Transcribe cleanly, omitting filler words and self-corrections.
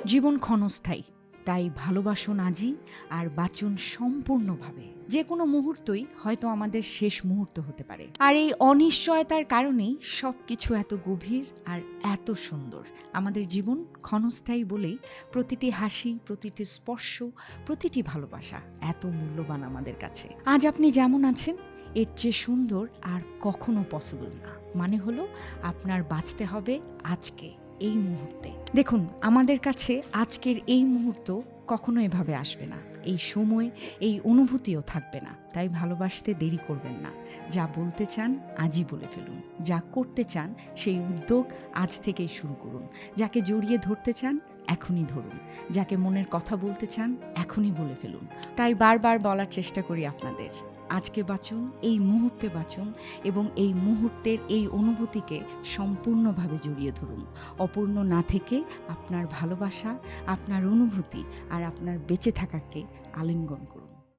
জীবন ক্ষণস্থায়ী, তাই ভালোবাসুন আজই আর বাঁচুন সম্পূর্ণভাবে। যে কোনো মুহূর্তই হয়তো আমাদের শেষ মুহূর্ত হতে পারে, আর এই অনিশ্চয়তার কারণেই সবকিছু এত গভীর আর এত সুন্দর। আমাদের জীবন ক্ষণস্থায়ী বলেই প্রতিটি হাসি, প্রতিটি স্পর্শ, প্রতিটি ভালোবাসা এত মূল্যবান আমাদের কাছে। আজ আপনি যেমন আছেন, এর চেয়ে সুন্দর আর কখনো পসিবল না। মানে হলো, আপনার বাঁচতে হবে আজকে, এই মুহূর্তে। দেখুন, আমাদের কাছে আজকের এই মুহূর্ত কখনো এভাবে আসবে না, এই সময়, এই অনুভূতিও থাকবে না। তাই ভালোবাসতে দেরি করবেন না। যা বলতে চান আজই বলে ফেলুন। যা করতে চান সেই উদ্যোগ আজ থেকেই শুরু করুন। যাকে জড়িয়ে ধরতে চান এখনই ধরুন। যাকে মনের কথা বলতে চান এখনই বলে ফেলুন। তাই বারবার বলার চেষ্টা করি আপনাদের, আজকে বাঁচুন, এই মুহূর্তে বাঁচুন, এবং এই মুহূর্তের এই অনুভূতিকে সম্পূর্ণভাবে জড়িয়ে ধরুন। অপূর্ণ না থেকে আপনার ভালোবাসা, আপনার অনুভূতি আর আপনার বেঁচে থাকাকে আলিঙ্গন করুন।